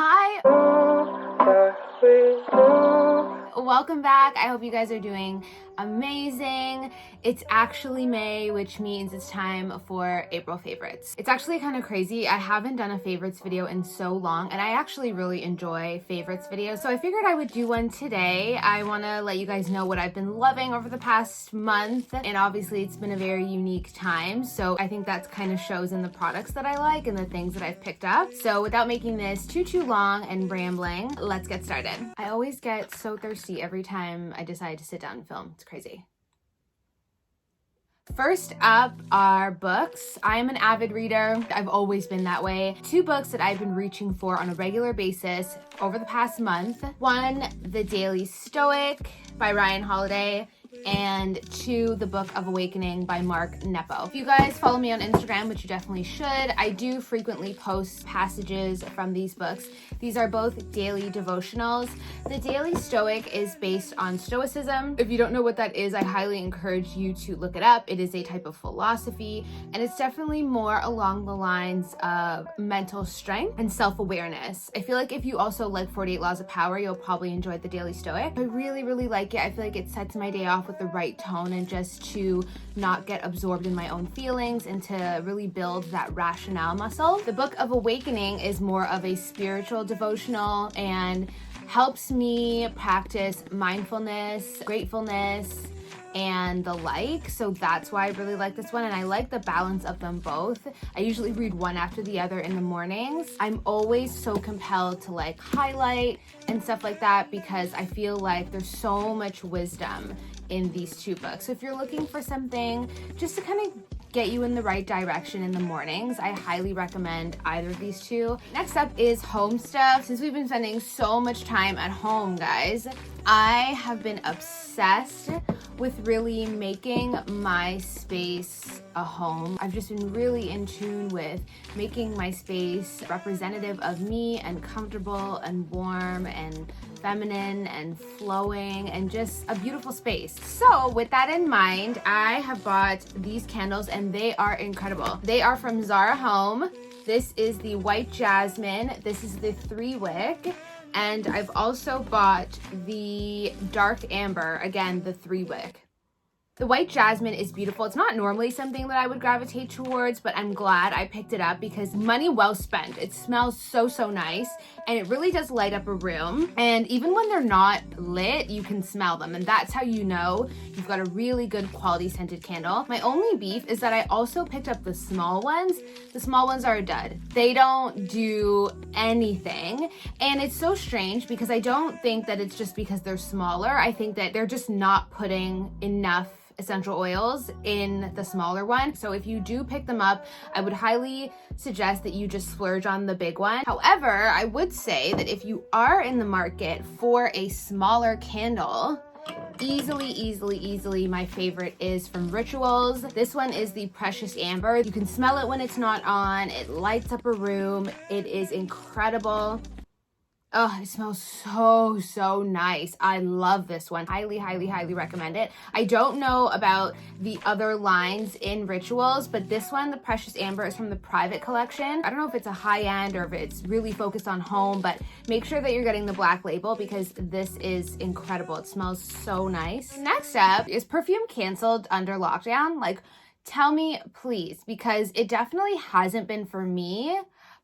Hi! Welcome back. I hope you guys are doing amazing. It's actually May, which means it's time for April favorites. It's actually kind of crazy. I haven't done a favorites video in so long, and I actually really enjoy favorites videos, so I figured I would do one today. I want to let you guys know what I've been loving over the past month, and obviously it's been a very unique time, so I think that kind of shows in the products that I like and the things that I've picked up. So without making this too long and rambling, let's get started. I always get so thirsty every time I decide to sit down and film. It's crazy. First up are books. I am an avid reader. I've always been that way. Two books that I've been reaching for on a regular basis over the past month. One, The Daily Stoic by Ryan Holiday, and two, The Book of Awakening by Mark Nepo. If you guys follow me on Instagram, which you definitely should, I do frequently post passages from these books. These are both daily devotionals. The Daily Stoic is based on Stoicism. If you don't know what that is, I highly encourage you to look it up. It is a type of philosophy, and it's definitely more along the lines of mental strength and self-awareness. I feel like if you also like 48 Laws of Power, you'll probably enjoy The Daily Stoic. I really like it. I feel like it sets my day off with the right tone and just to not get absorbed in my own feelings and to really build that rationale muscle. The Book of Awakening is more of a spiritual devotional and helps me practice mindfulness, gratefulness, and the like. So that's why I really like this one, and I like the balance of them both. I usually read one after the other in the mornings. I'm always so compelled to like highlight and stuff like that because I feel like there's so much wisdom in these two books. So if you're looking for something just to kind of get you in the right direction in the mornings, I highly recommend either of these two. Next up is home stuff. Since we've been spending so much time at home, guys, I have been obsessed with really making my space a home. I've just been really in tune with making my space representative of me and comfortable and warm and feminine and flowing and just a beautiful space. So with that in mind, I have bought these candles and they are incredible. They are from Zara Home. This is the White Jasmine. This is the 3-wick. And I've also bought the Dark Amber, again, the 3-wick. The White Jasmine is beautiful. It's not normally something that I would gravitate towards, but I'm glad I picked it up because money well spent. It smells so nice, and it really does light up a room. And even when they're not lit, you can smell them, and that's how you know you've got a really good quality scented candle. My only beef is that I also picked up the small ones. The small ones are a dud. They don't do anything, and it's so strange because I don't think that it's just because they're smaller. I think that they're just not putting enough essential oils in the smaller one. So if you do pick them up, I would highly suggest that you just splurge on the big one. However, I would say that if you are in the market for a smaller candle, easily my favorite is from Rituals. This one is the Precious Amber. You can smell it when it's not on. It lights up a room. It is incredible. Oh, it smells so nice. I love this one. Highly recommend it. I don't know about the other lines in Rituals, but this one, the Precious Amber, is from the Private collection. I don't know if it's a high-end or if it's really focused on home, but make sure that you're getting the black label because this is incredible. It smells so nice. Next up is Perfume canceled under lockdown. Like, tell me, please, because it definitely hasn't been for me,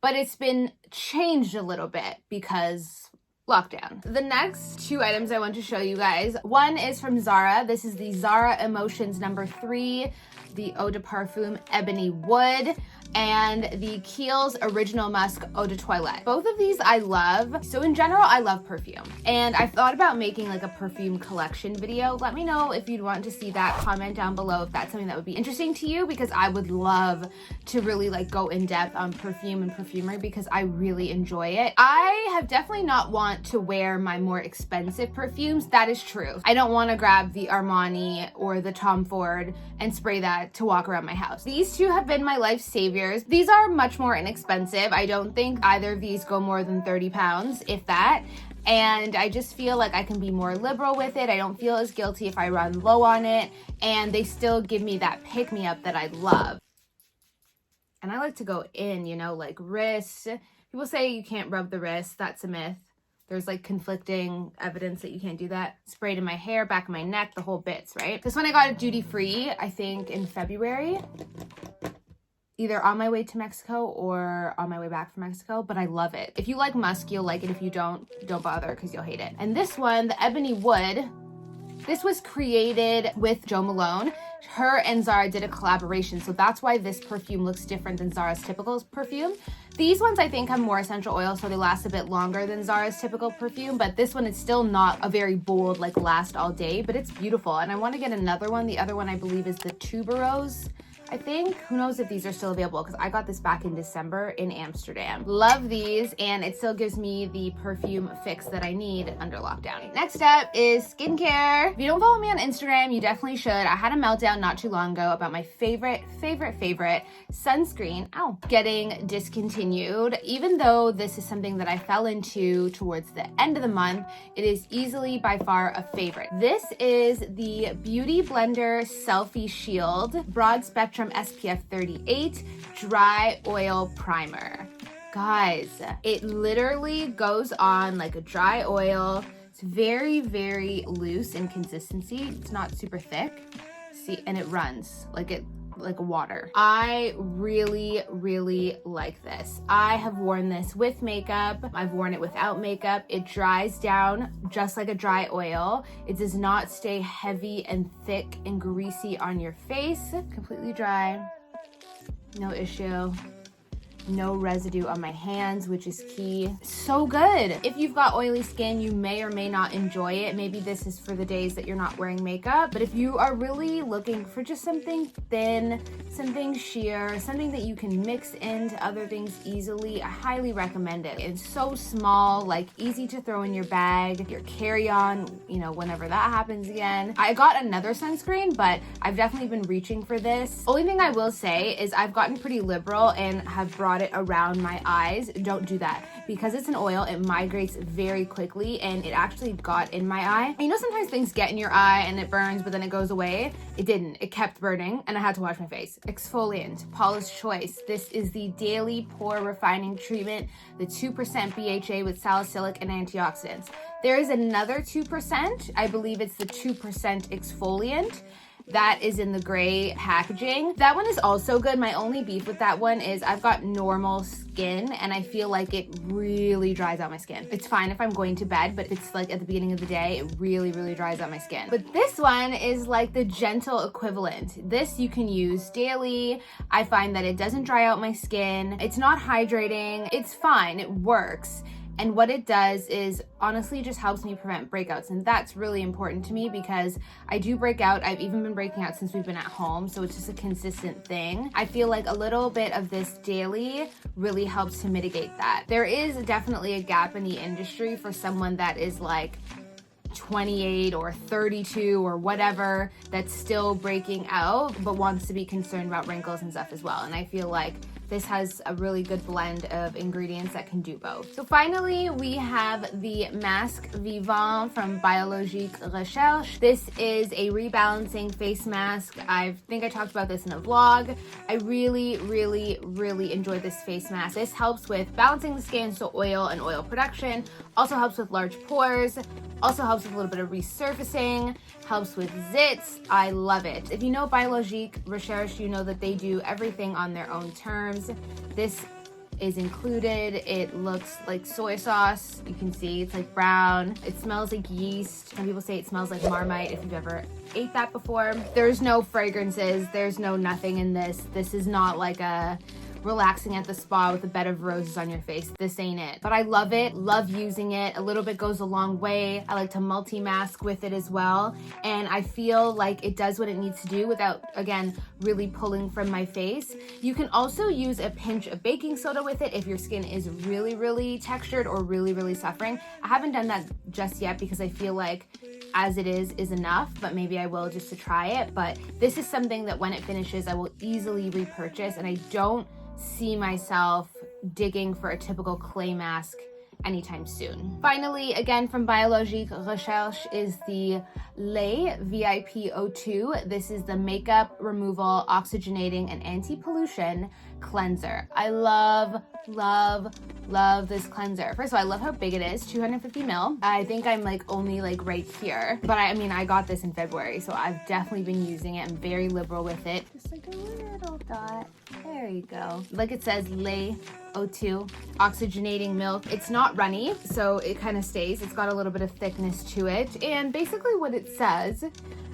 but it's been changed a little bit because lockdown. The next two items I want to show you guys, one is from Zara. This is the Zara Emotions number 3, the Eau de Parfum Ebony Wood, and the Kiehl's Original Musk Eau de Toilette. Both of these I love. So in general, I love perfume. And I've thought about making like a perfume collection video. Let me know if you'd want to see that. Comment down below if that's something that would be interesting to you, because I would love to really like go in depth on perfume and perfumery because I really enjoy it. I have definitely not want to wear my more expensive perfumes. That is true. I don't want to grab the Armani or the Tom Ford and spray that to walk around my house. These two have been my life saviors. These are much more inexpensive. I don't think either of these go more than 30 pounds, if that. And I just feel like I can be more liberal with it. I don't feel as guilty if I run low on it. And they still give me that pick-me-up that I love. And I like to go in, you know, like wrists, People say you can't rub the wrist. That's a myth. There's like conflicting evidence that you can't do that. Sprayed in my hair, back of my neck, the whole bits, right? This one I got at duty free, I think in February. Either on my way to Mexico or on my way back from Mexico, but I love it. If you like musk, you'll like it. If you don't bother because you'll hate it. And this one, the Ebony Wood, this was created with Jo Malone. Her and Zara did a collaboration, so that's why this perfume looks different than Zara's typical perfume. These ones I think have more essential oil, so they last a bit longer than Zara's typical perfume, but this one is still not a very bold, like last all day, but it's beautiful. And I want to get another one. The other one I believe is the Tuberose, I think. Who knows if these are still available, because I got this back in December in Amsterdam. Love these, and it still gives me the perfume fix that I need under lockdown. Next up is skincare. If you don't follow me on Instagram, you definitely should. I had a meltdown not too long ago about my favorite sunscreen, getting discontinued. Even though this is something that I fell into towards the end of the month, it is easily by far a favorite. This is the Beauty Blender Selfie Shield Broad Spectrum SPF 38 Dry Oil Primer. Guys, it literally goes on like a dry oil. It's very, very loose in consistency. It's not super thick. See, and it runs like water. I really, really like this. I have worn this with makeup. I've worn it without makeup. It dries down just like a dry oil. It does not stay heavy and thick and greasy on your face. Completely dry, no issue. No residue on my hands, which is key. So good. If you've got oily skin, you may or may not enjoy it. Maybe this is for the days that you're not wearing makeup, but if you are really looking for just something thin, something sheer, something that you can mix into other things easily, I highly recommend it. It's so small, like easy to throw in your bag, your carry-on, whenever that happens again. I got another sunscreen, but I've definitely been reaching for this. Only thing I will say is I've gotten pretty liberal and have brought it around my eyes. Don't do that. Because it's an oil, it migrates very quickly, and it actually got in my eye. And sometimes things get in your eye and it burns, but then it goes away. It didn't. It kept burning, and I had to wash my face. Exfoliant, Paula's Choice. This is the Daily Pore Refining Treatment, the 2% BHA with salicylic and antioxidants. There is another 2%. I believe it's the 2% exfoliant. That is in the gray packaging. That one is also good. My only beef with that one is I've got normal skin and I feel like it really dries out my skin. It's fine if I'm going to bed, but it's like at the beginning of the day, it really, really dries out my skin. But this one is like the gentle equivalent. This you can use daily. I find that it doesn't dry out my skin. It's not hydrating. It's fine. It works. And what it does is honestly just helps me prevent breakouts. And that's really important to me because I do break out. I've even been breaking out since we've been at home. So it's just a consistent thing. I feel like a little bit of this daily really helps to mitigate that. There is definitely a gap in the industry for someone that is like 28 or 32 or whatever that's still breaking out but wants to be concerned about wrinkles and stuff as well. And I feel like this has a really good blend of ingredients that can do both. So finally, we have the Masque Vivant from Biologique Recherche. This is a rebalancing face mask. I think I talked about this in a vlog. I really, really, really enjoyed this face mask. This helps with balancing the skin, so oil and oil production. Also helps with large pores. Also helps with a little bit of resurfacing. Helps with zits. I love it. If you know Biologique Recherche, you know that they do everything on their own terms. This is included. It looks like soy sauce. You can see it's like brown. It smells like yeast. Some people say it smells like Marmite if you've ever ate that before. There's no fragrances. There's no nothing in this. This is not like a relaxing at the spa with a bed of roses on your face. This ain't it. But I love it, love using it. A little bit goes a long way. I like to multi-mask with it as well. And I feel like it does what it needs to do without, again, really pulling from my face. You can also use a pinch of baking soda with it if your skin is really, really textured or really, really suffering. I haven't done that just yet because I feel like as it is enough, but maybe I will just to try it. But this is something that when it finishes, I will easily repurchase, and I don't see myself digging for a typical clay mask anytime soon. Finally, again from Biologique Recherche is the Lait VIP O2. This is the makeup removal, oxygenating, and anti-pollution cleanser. I love, love, Love this cleanser. First of all, I love how big it is, 250 ml. I think I'm like only like right here, but I mean, I got this in February, so I've definitely been using it. I'm very liberal with it. Just like a little dot. There you go. Like it says, Lait O2, oxygenating milk. It's not runny, so it kind of stays. It's got a little bit of thickness to it. And basically what it says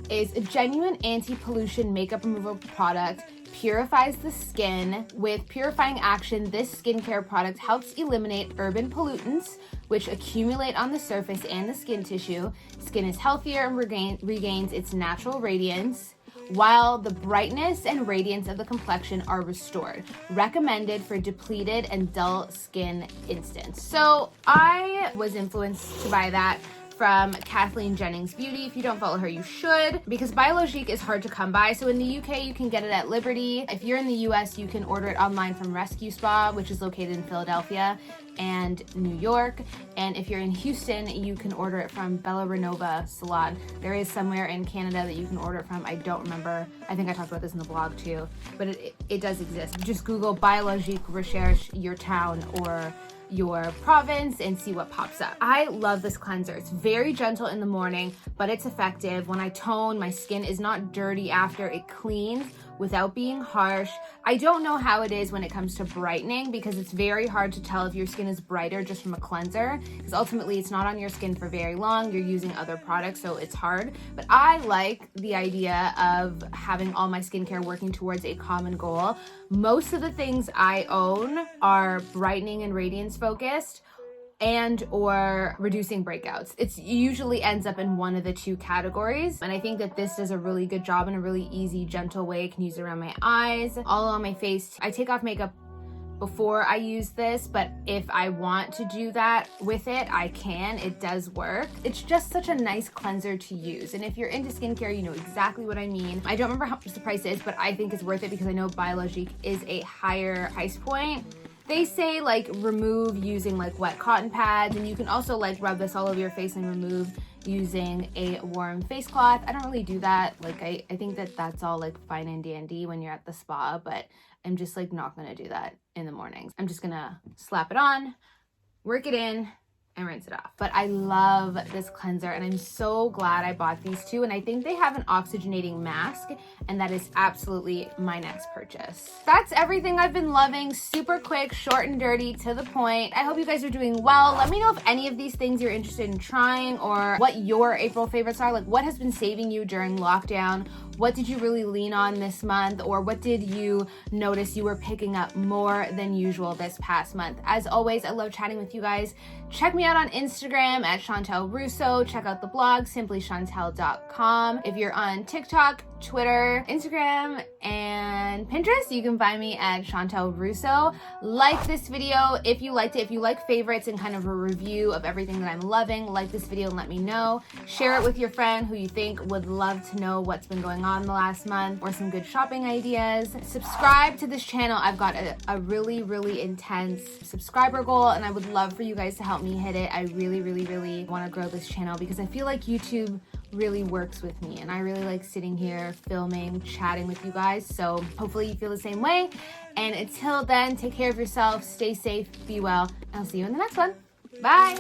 is a genuine anti-pollution makeup removal product, purifies the skin. With purifying action, this skincare product helps eliminate urban pollutants which accumulate on the surface and the skin tissue. Skin is healthier and regains its natural radiance, while the brightness and radiance of the complexion are restored. Recommended for depleted and dull skin instance. So I was influenced to buy that from Kathleen Jennings Beauty. If you don't follow her, you should, because Biologique is hard to come by. So in the UK, you can get it at Liberty. If you're in the US, you can order it online from Rescue Spa, which is located in Philadelphia and New York. And if you're in Houston, you can order it from Bella Renova Salon. There is somewhere in Canada that you can order it from. I don't remember. I think I talked about this in the blog too, but it does exist. Just Google Biologique, recherche your town or your province and see what pops up. I love this cleanser. It's very gentle in the morning, but it's effective. When I tone, my skin is not dirty after. It cleans without being harsh. I don't know how it is when it comes to brightening, because it's very hard to tell if your skin is brighter just from a cleanser, because ultimately it's not on your skin for very long. You're using other products, so it's hard. But I like the idea of having all my skincare working towards a common goal. Most of the things I own are brightening and radiance focused and or reducing breakouts. It usually ends up in one of the two categories. And I think that this does a really good job in a really easy, gentle way. I can use it around my eyes, all on my face. I take off makeup before I use this, but if I want to do that with it, I can. It does work. It's just such a nice cleanser to use. And if you're into skincare, you know exactly what I mean. I don't remember how much the price is, but I think it's worth it because I know Biologique is a higher price point. They say like remove using like wet cotton pads, and you can also like rub this all over your face and remove using a warm face cloth. I don't really do that. Like I think that that's all like fine and dandy when you're at the spa, but I'm just like not gonna do that in the mornings. I'm just gonna slap it on, work it in, and rinse it off. But I love this cleanser, and I'm so glad I bought these two. And I think they have an oxygenating mask, and that is absolutely my next purchase. That's everything I've been loving. Super quick, short and dirty, to the point. I hope you guys are doing well. Let me know if any of these things you're interested in trying, or what your April favorites are. Like, what has been saving you during lockdown? What did you really lean on this month? Or what did you notice you were picking up more than usual this past month? As always, I love chatting with you guys. Check me out on Instagram at Chantel Russo. Check out the blog, simplychantel.com. If you're on TikTok, Twitter, Instagram, and Pinterest, you can find me at Chantel Russo. Like this video if you liked it. If you like favorites and kind of a review of everything that I'm loving, like this video and let me know. Share it with your friend who you think would love to know what's been going on in the last month, or some good shopping ideas. Subscribe to this channel. I've got a really, really intense subscriber goal, and I would love for you guys to help me hit it. I really, really, really want to grow this channel because I feel like YouTube really works with me, and I really like sitting here filming, chatting with you guys. So hopefully you feel the same way. And until then, take care of yourself, stay safe, be well, and I'll see you in the next one. Bye.